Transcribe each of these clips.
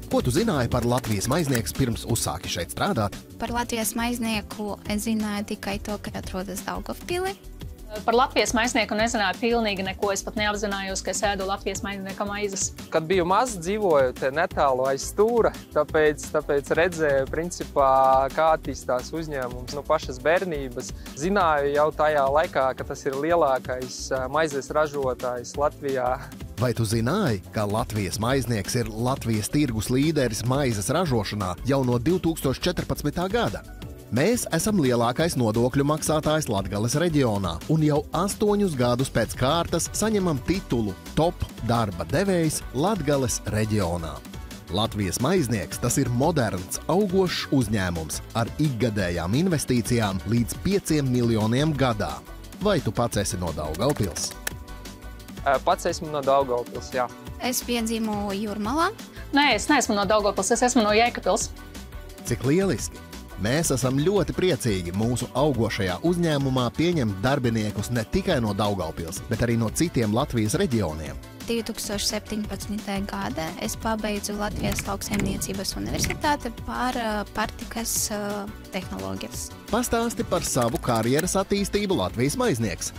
Ko tu zināji par Latvijas maiznieku pirms uzsāki šeit strādāt? Par Latvijas maiznieku es zināju tikai to, ka atrodas Daugavpilī. Par Latvijas maiznieku nezināju pilnīgi neko. Es pat neapzinājos, ka es ēdu Latvijas maiznieka maizes. Kad biju mazs, dzīvoju te netālu aiz stūra, tāpēc redzēju, principā, kā attīstās uzņēmums no pašas bērnības. Zināju jau tajā laikā, ka tas ir lielākais maizes ražotājs Latvijā. Vai tu zināji, ka Latvijas maiznieks ir Latvijas tirgus līderis maizes ražošanā jau no 2014. gada? Mēs esam lielākais nodokļu maksātājs Latgales reģionā un jau 8 gadus pēc kārtas saņemam titulu Top darba devējs Latgales reģionā. Latvijas maiznieks tas ir moderns, augošs uzņēmums ar ikgadējām investīcijām līdz 5 miljoniem gadā. Vai tu pats esi no Daugavpils? Pats esmu no Daugavpils, jā. Es piedzīvoju Jūrmalā. Nē, es neesmu no Daugavpils, es esmu no Jēkabpils. Cik lieliski! Mēs esam ļoti priecīgi mūsu augošajā uzņēmumā pieņemt darbiniekus ne tikai no Daugavpils, bet arī no citiem Latvijas reģioniem. 2017. gadā es pabeidzu Latvijas lauksaimniecības universitāti par pārtikas tehnoloģijas. Pastāsti par savu karjeras attīstību Latvijas maiznieks.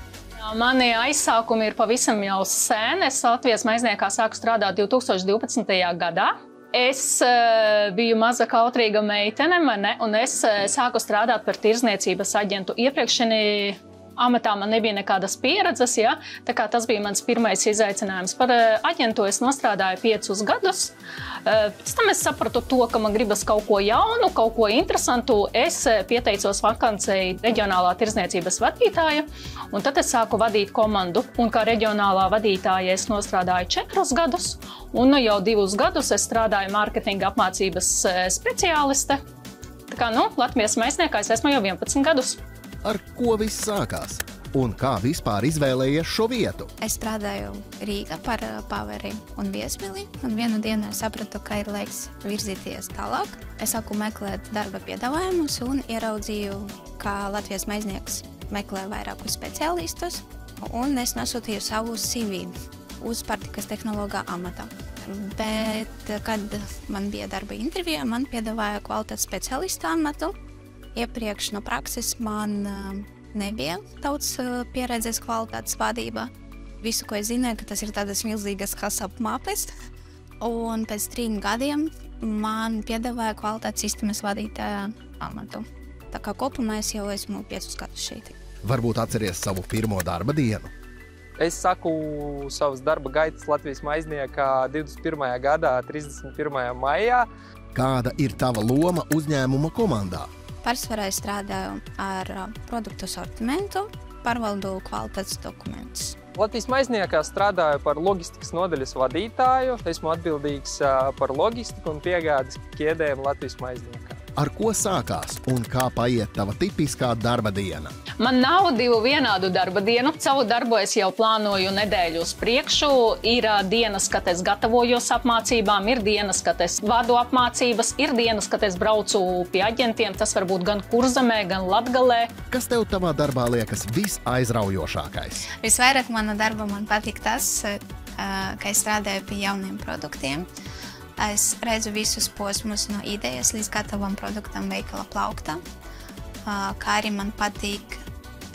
Mani aizsākumi ir pavisam jau sen. Es Latvijas maizniekā sāku strādāt 2012. gadā. Es biju maza kautrīga meitene, un es sāku strādāt par tirdzniecības aģentu. Iepriekš amatā man nebija nekādas pieredzes, ja? Tā kā tas bija mans pirmais izaicinājums. Par aģentu es nostrādāju 5 gadus. Pēc tam es sapratu to, ka man gribas kaut ko jaunu, kaut ko interesantu. Es pieteicos vakancei reģionālā tirdzniecības vadītāja, un tad es sāku vadīt komandu. Un kā reģionālā vadītāja es nostrādāju 4 gadus, un jau 2 gadus es strādāju mārketinga apmācības speciāliste. Tā kā, Latvijas maizniekā es esmu jau 11 gadus. Ar ko viss sākās? Un kā vispār izvēlējies šo vietu? Es strādāju Rīgā par paveri un viesmili, un vienu dienu es sapratu, ka ir laiks virzīties tālāk. Es sāku meklēt darba piedāvājumus un ieraudzīju, ka Latvijas maiznieks meklē vairākus speciālistus, un es nosūtīju savu CV uz pārtikas tehnologa amata. Bet, kad man bija darba intervija, man piedāvāja kvalitātes speciālista amatu. Iepriekš no prakses man nebija daudz pieredzes kvalitātes vadībā. Visu, ko es zināju, ka tas ir tādas milzīgas kasapu mapes. Un pēc 3 gadiem man piedāvāja kvalitātes sistēmas vadītāja amatu. Tā kā kopumā es jau esmu 5 gadus šeit. Varbūt atceries savu pirmo darba dienu? Es saku savas darba gaitas Latvijas maizniekā 21. gadā, 31. maijā. Kāda ir tava loma uzņēmuma komandā? Pārsvarā es strādāju ar produktu sortimentu, pārvaldu kvalitātes dokumentus. Latvijas maizniekā strādāju par loģistikas nodaļas vadītāju. Esmu atbildīgs par loģistiku un piegādes ķēdēm Latvijas maizniekā. Ar ko sākās un kā paiet tava tipiskā darba diena? Man nav 2 vienādu darba dienu. Savu darbu es jau plānoju nedēļu uz priekšu. Ir dienas, kad es gatavojos apmācībām, ir dienas, kad es vadu apmācības, ir dienas, kad es braucu pie aģentiem. Tas var būt gan Kurzemē, gan Latgalē. Kas tev tavā darbā liekas visaizraujošākais? Visvairāk mana darba man patīk tas, ka es strādāju pie jauniem produktiem. Es redzu visus posmus no idejas līdz gatavam produktam veikala plauktā. Kā arī man patīk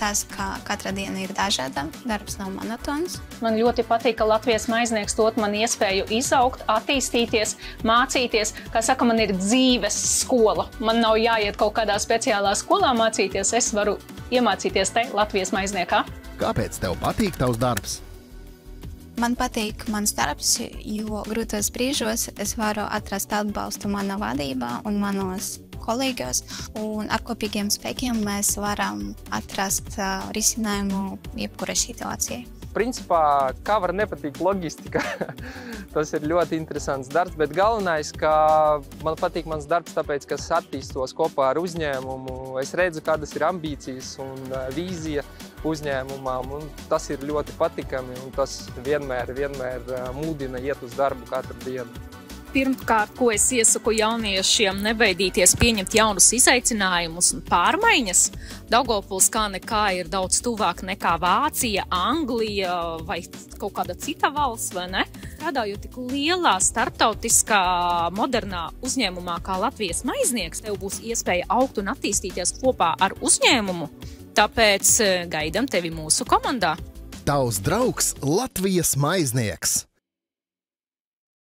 tas, ka katra diena ir dažāda, darbs nav monotons. Man ļoti patīk, ka Latvijas maiznieks dod man iespēju izaugt, attīstīties, mācīties. Kā saka, man ir dzīves skola. Man nav jāiet kaut kādā speciālā skolā mācīties. Es varu iemācīties te Latvijas maizniekā. Kāpēc tev patīk tavs darbs? Man patīk mans darbs, jo grūtos brīžos es varu atrast atbalstu manā vadībā un manos kolēģos, un ar kopīgiem spēkiem mēs varam atrast risinājumu jebkurai situācijai. Principā, kā var nepatikt loģistika, tas ir ļoti interesants darbs, bet galvenais, ka man patīk mans darbs, tāpēc, ka es attīstos kopā ar uzņēmumu. Es redzu, kādas ir ambīcijas un vīzija uzņēmumam, un tas ir ļoti patikami, un tas vienmēr mūdina iet uz darbu katru dienu. Pirmkārt, ko es iesaku jauniešiem, nebaidīties pieņemt jaunus izaicinājumus un pārmaiņas. Daugavpils kā nekā ir daudz tuvāk nekā Vācija, Anglija vai kaut kāda cita valsts, vai ne? Strādājot tik lielā starptautiskā modernā uzņēmumā kā Latvijas maiznieks, tev būs iespēja augt un attīstīties kopā ar uzņēmumu. Tāpēc gaidam tevi mūsu komandā. Tavs draugs Latvijas maiznieks.